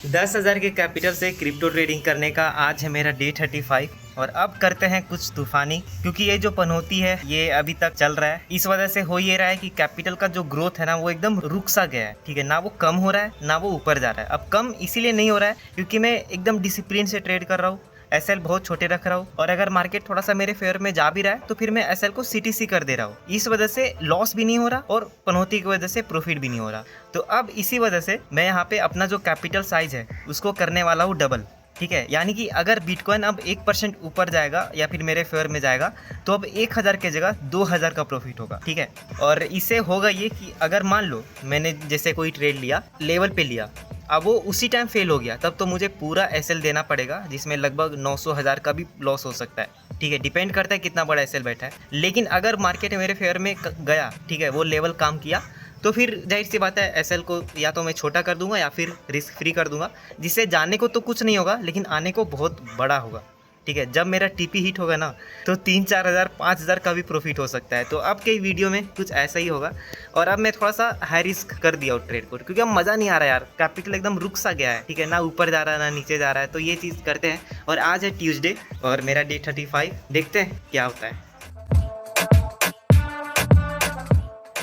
10,000 के कैपिटल से crypto trading करने का आज है मेरा डे 35 और अब करते हैं कुछ तूफानी, क्योंकि ये जो पनौती है ये अभी तक चल रहा है। इस वजह से हो ये रहा है कि कैपिटल का जो ग्रोथ है ना वो एकदम रुक सा गया है। ठीक है, ना वो कम हो रहा है ना वो ऊपर जा रहा है। अब कम इसीलिए नहीं हो रहा है क्योंकि मैं एकदम डिसिप्लिन से ट्रेड कर रहा हूँ, एसएल बहुत छोटे रख रहा हूँ और अगर मार्केट थोड़ा सा मेरे फेवर में जा भी रहा है तो फिर मैं एसएल को सीटीसी कर दे रहा हूँ। इस वजह से लॉस भी नहीं हो रहा और पनौती की वजह से प्रॉफिट भी नहीं हो रहा। तो अब इसी वजह से मैं यहाँ पे अपना जो कैपिटल साइज है उसको करने वाला हूँ डबल। ठीक है, यानी कि अगर बिटकॉइन अब 1% ऊपर जाएगा या फिर मेरे फेवर में जाएगा तो अब 1000 के जगह 2000 का प्रॉफिट होगा। ठीक है, और इससे होगा ये कि अगर मान लो मैंने जैसे कोई ट्रेड लिया, लेवल पे लिया, अब वो उसी टाइम फेल हो गया, तब तो मुझे पूरा एसएल देना पड़ेगा जिसमें लगभग 900,000 का भी लॉस हो सकता है। ठीक है, डिपेंड करता है कितना बड़ा एसएल बैठा है। लेकिन अगर मार्केट मेरे फेवर में गया, ठीक है, वो लेवल काम किया, तो फिर जाहिर सी बात है एसएल को या तो मैं छोटा कर दूंगा या फिर रिस्क फ्री कर दूंगा, जिससे जाने को तो कुछ नहीं होगा लेकिन आने को बहुत बड़ा होगा। ठीक है, जब मेरा टीपी हिट होगा ना तो 3-4 हज़ार 5,000 का भी प्रॉफिट हो सकता है। तो अब के वीडियो में कुछ ऐसा ही होगा और अब मैं थोड़ा सा हाई रिस्क कर दिया हूँ ट्रेड को, क्योंकि अब मज़ा नहीं आ रहा यार, कैपिटल एकदम रुक सा गया है। ठीक है, ना ऊपर जा रहा है ना नीचे जा रहा है। तो ये चीज़ करते हैं और आज है ट्यूसडे और मेरा डे 35, देखते हैं क्या होता है।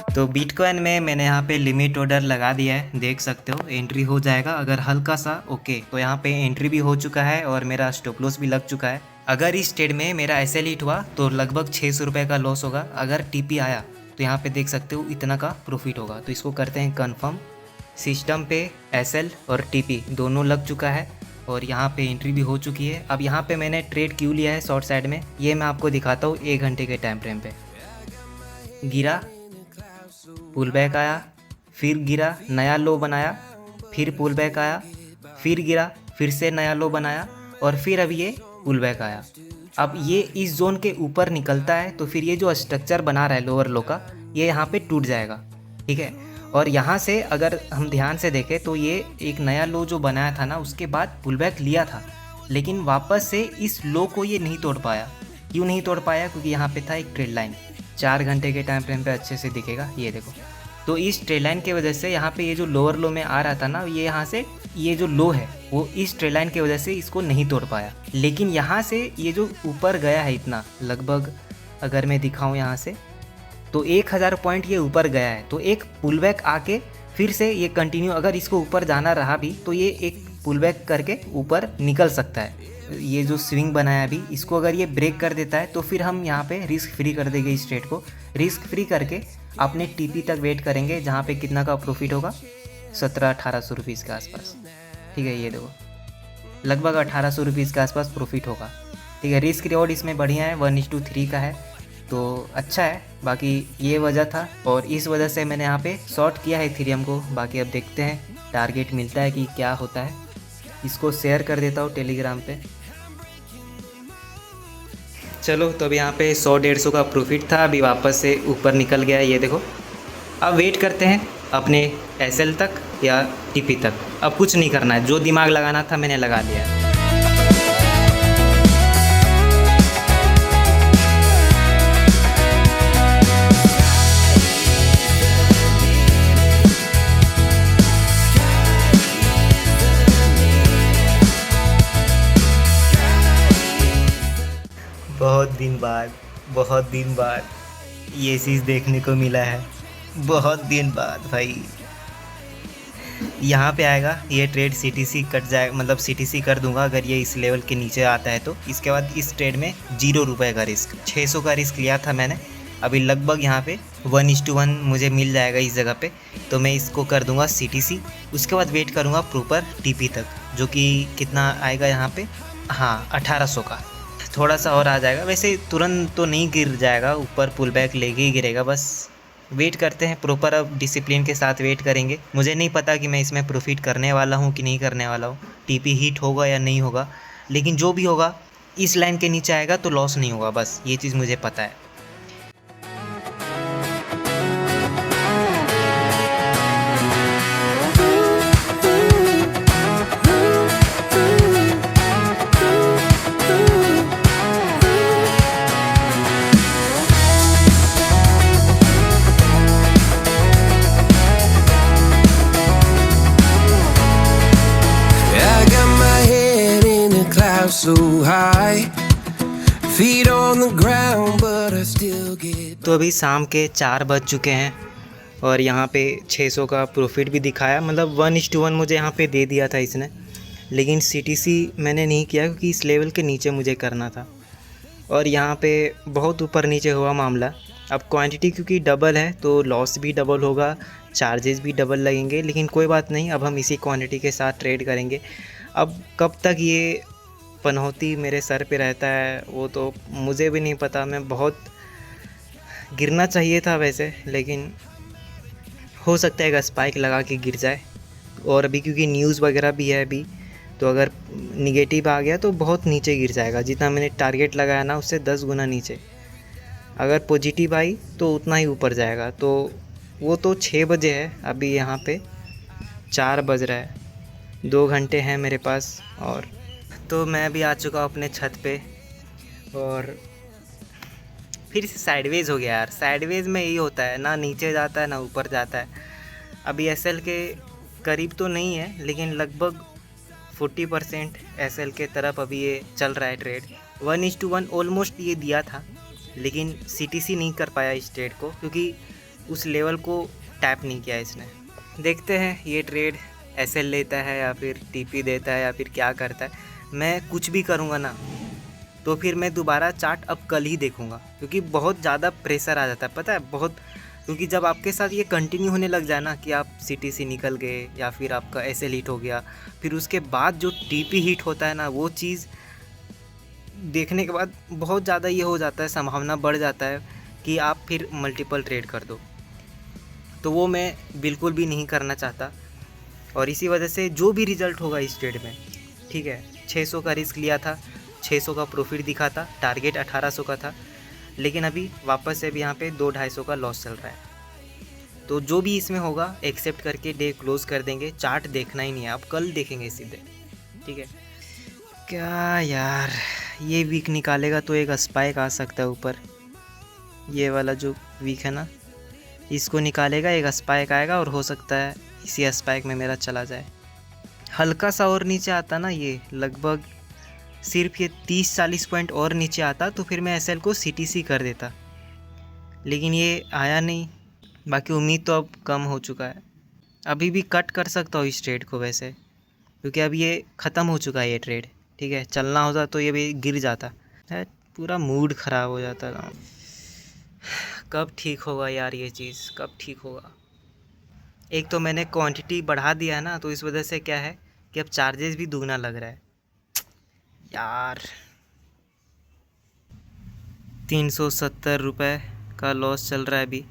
तो बिटकॉइन में मैंने यहाँ पे लिमिट ऑर्डर लगा दिया है, देख सकते हो एंट्री हो जाएगा अगर हल्का सा। ओके, तो यहाँ पे एंट्री भी हो चुका है और मेरा स्टॉप लॉस भी लग चुका है। अगर इस ट्रेड में मेरा एसएल हिट हुआ तो लगभग 600 रुपये का लॉस होगा। अगर टीपी आया तो यहाँ पे देख सकते हो इतना का प्रॉफिट होगा। तो इसको करते हैं कन्फर्म। सिस्टम पे एसएल और टीपी दोनों लग चुका है और यहाँ पे एंट्री भी हो चुकी है। अब यहाँ पे मैंने ट्रेड क्यों लिया है शॉर्ट साइड में, ये मैं आपको दिखाता हूँ। 1 घंटे के टाइम फ्रेम पे गिरा, पुल बैक आया, फिर गिरा, नया लो बनाया, फिर पुल बैक आया, फिर गिरा, फिर से नया लो बनाया और फिर अब ये पुल बैक आया। अब ये इस जोन के ऊपर निकलता है तो फिर ये जो स्ट्रक्चर बना रहा है लोअर लो का, ये यहाँ पे टूट जाएगा। ठीक है, और यहाँ से अगर हम ध्यान से देखें तो ये एक नया लो जो बनाया था ना उसके बाद पुल बैक लिया था, लेकिन वापस से इस लो को ये नहीं तोड़ पाया। क्यों नहीं तोड़ पाया? क्योंकि यहाँ पे था एक ट्रेड लाइन, 4 घंटे के टाइम फ्रेम पे अच्छे से दिखेगा, ये देखो। तो इस ट्रेड लाइन की वजह से यहाँ पे ये जो लोअर लो में आ रहा था ना, ये यहाँ से ये जो लो है वो इस ट्रेड लाइन की वजह से इसको नहीं तोड़ पाया। लेकिन यहाँ से ये जो ऊपर गया है इतना, लगभग अगर मैं दिखाऊँ यहाँ से तो 1000 पॉइंट ये ऊपर गया है। तो एक पुल बैक आके फिर से ये कंटिन्यू, अगर इसको ऊपर जाना रहा भी तो ये एक पुल बैक करके ऊपर निकल सकता है। ये जो स्विंग बनाया अभी, इसको अगर ये ब्रेक कर देता है तो फिर हम यहाँ पे रिस्क फ्री कर देंगे। इस ट्रेड को रिस्क फ्री करके अपने टीपी तक वेट करेंगे, जहाँ पे कितना का प्रॉफिट होगा, 1700-1800 रुपीज़ के आसपास। ठीक है, ये देखो लगभग 1800 रुपीज़ के आसपास प्रॉफिट होगा। ठीक है, रिस्क रिवॉर्ड इसमें बढ़िया है, 1:3 का है, तो अच्छा है। बाकी ये वजह था और इस वजह से मैंने यहाँ पे शॉर्ट किया है इथेरियम को। बाकी अब देखते हैं टारगेट मिलता है कि क्या होता है। इसको शेयर कर देता हूँ टेलीग्राम पे। चलो, तो अभी यहाँ पे 100-150 का प्रॉफिट था, अभी वापस से ऊपर निकल गया है, ये देखो। अब वेट करते हैं अपने एसएल तक या टीपी तक। अब कुछ नहीं करना है, जो दिमाग लगाना था मैंने लगा लिया है। बहुत दिन बाद ये चीज़ देखने को मिला है, बहुत दिन बाद भाई। यहाँ पे आएगा ये ट्रेड, सीटीसी कट जाए, मतलब सीटीसी कर दूंगा अगर ये इस लेवल के नीचे आता है तो। इसके बाद इस ट्रेड में 0 रुपये का रिस्क, 600 का रिस्क लिया था मैंने। अभी लगभग यहाँ पे 1:1 मुझे मिल जाएगा इस जगह पे, तो मैं इसको कर दूंगा सीटीसी। उसके बाद वेट करूँगा प्रॉपर टीपी तक, जो कि कितना आएगा यहाँ पे, हाँ 1800 का। थोड़ा सा और आ जाएगा, वैसे तुरंत तो नहीं गिर जाएगा, ऊपर पुल बैक लेके ही गिरेगा। बस वेट करते हैं प्रॉपर, अब डिसिप्लिन के साथ वेट करेंगे। मुझे नहीं पता कि मैं इसमें प्रॉफिट करने वाला हूँ कि नहीं करने वाला हूँ, टीपी हिट होगा या नहीं होगा, लेकिन जो भी होगा इस लाइन के नीचे आएगा तो लॉस नहीं होगा, बस ये चीज़ मुझे पता है। fly so high, feet on the ground, but I still get. तो अभी शाम के 4 बज चुके हैं और यहाँ पे 600 का प्रॉफिट भी दिखाया, मतलब 1:1 मुझे यहाँ पे दे दिया था इसने, लेकिन सीटीसी मैंने नहीं किया क्योंकि इस लेवल के नीचे मुझे करना था और यहाँ पे बहुत ऊपर नीचे हुआ मामला। अब क्वांटिटी क्योंकि डबल है तो लॉस भी डबल होगा, चार्जेस भी डबल लगेंगे, लेकिन कोई बात नहीं, अब हम इसी क्वांटिटी के साथ ट्रेड करेंगे। अब कब तक ये पनौती मेरे सर पे रहता है वो तो मुझे भी नहीं पता। मैं बहुत गिरना चाहिए था वैसे, लेकिन हो सकता है एक स्पाइक लगा के गिर जाए। और अभी क्योंकि न्यूज़ वगैरह भी है अभी, तो अगर निगेटिव आ गया तो बहुत नीचे गिर जाएगा, जितना मैंने टारगेट लगाया ना उससे 10 गुना नीचे। अगर पॉजिटिव आई तो उतना ही ऊपर जाएगा। तो वो तो 6 बजे है, अभी यहाँ पे 4 बज रहा है, 2 घंटे हैं मेरे पास। और तो मैं अभी आ चुका हूँ अपने छत पे और फिर से साइडवेज हो गया यार। साइडवेज में यही होता है, ना नीचे जाता है ना ऊपर जाता है। अभी एसएल के करीब तो नहीं है, लेकिन लगभग 40% एसएल के तरफ अभी ये चल रहा है ट्रेड। 1:1 ऑलमोस्ट ये दिया था, लेकिन सीटीसी नहीं कर पाया इस ट्रेड को क्योंकि उस लेवल को टैप नहीं किया इसने। देखते हैं ये ट्रेड एसएल लेता है या फिर टीपी देता है या फिर क्या करता है। मैं कुछ भी करूँगा ना तो फिर मैं दोबारा चार्ट अब कल ही देखूँगा, क्योंकि बहुत ज़्यादा प्रेशर आ जाता है, पता है बहुत। क्योंकि जब आपके साथ ये कंटिन्यू होने लग जाए ना कि आप सीटीसी निकल गए या फिर आपका एसएल हिट हो गया, फिर उसके बाद जो टीपी हिट होता है ना, वो चीज़ देखने के बाद बहुत ज़्यादा ये हो जाता है, संभावना बढ़ जाता है कि आप फिर मल्टीपल ट्रेड कर दो। तो वो मैं बिल्कुल भी नहीं करना चाहता और इसी वजह से जो भी रिज़ल्ट होगा इस ट्रेड में, ठीक है, 600 का रिस्क लिया था, 600 का प्रॉफिट दिखा था, टारगेट 1800 का था, लेकिन अभी वापस से भी यहाँ पे 200-250 का लॉस चल रहा है। तो जो भी इसमें होगा एक्सेप्ट करके डे क्लोज कर देंगे। चार्ट देखना ही नहीं है, अब कल देखेंगे सीधे, ठीक है। क्या यार, ये वीक निकालेगा तो एक स्पाइक आ सकता है ऊपर, ये वाला जो वीक है ना, इसको निकालेगा, एक स्पाइक आएगा और हो सकता है इसी स्पाइक में मेरा चला जाए। हल्का सा और नीचे आता ना, ये लगभग सिर्फ ये 30-40 पॉइंट और नीचे आता तो फिर मैं एसएल को सीटीसी कर देता, लेकिन ये आया नहीं। बाकी उम्मीद तो अब कम हो चुका है। अभी भी कट कर सकता हूँ इस ट्रेड को वैसे, क्योंकि अब ये ख़त्म हो चुका है ये ट्रेड, ठीक है। चलना होता तो ये भी गिर जाता है, पूरा मूड ख़राब हो जाता है। कब ठीक होगा यार ये चीज़, कब ठीक होगा। एक तो मैंने क्वांटिटी बढ़ा दिया है ना, तो इस वजह से क्या है कि अब चार्जेस भी दुगना लग रहा है यार। 370 रुपये का लॉस चल रहा है अभी।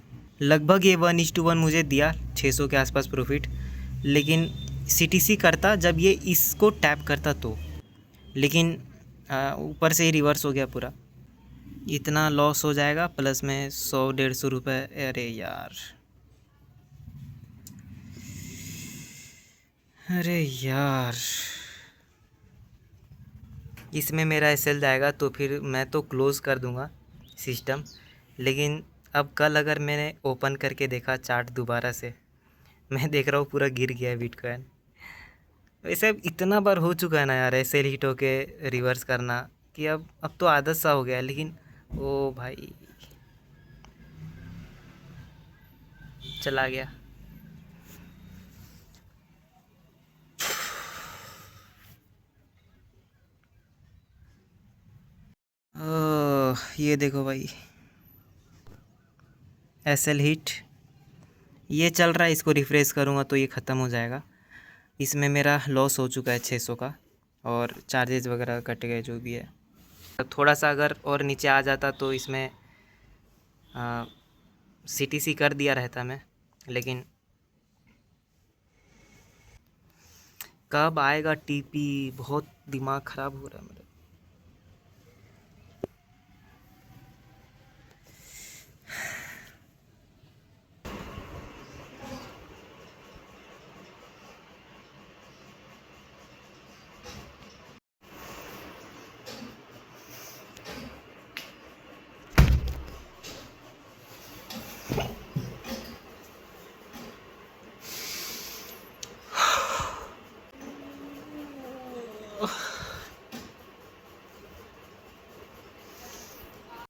लगभग ये 1:1 मुझे दिया, 600 के आसपास प्रॉफिट, लेकिन सीटीसी करता जब ये इसको टैप करता तो, लेकिन ऊपर से ही रिवर्स हो गया पूरा। इतना लॉस हो जाएगा प्लस में 100-150 रुपये। अरे यार, अरे यार, इसमें मेरा एसएल जाएगा तो फिर मैं तो क्लोज़ कर दूंगा सिस्टम। लेकिन अब कल अगर मैंने ओपन करके देखा चार्ट दोबारा से, मैं देख रहा हूँ पूरा गिर गया है बिटकॉइन। वैसे अब इतना बार हो चुका है ना यार एसएल हिट होके रिवर्स करना, कि अब तो आदत सा हो गया है। लेकिन ओ भाई, चला गया। ये देखो भाई, एसएल हिट ये चल रहा है, इसको रिफ़्रेश करूँगा तो ये ख़त्म हो जाएगा। इसमें मेरा लॉस हो चुका है 600 का, और चार्जेस वगैरह कट गए जो भी है। थोड़ा सा अगर और नीचे आ जाता तो इसमें सीटीसी कर दिया रहता मैं, लेकिन कब आएगा टीपी, बहुत दिमाग ख़राब हो रहा है मेरा।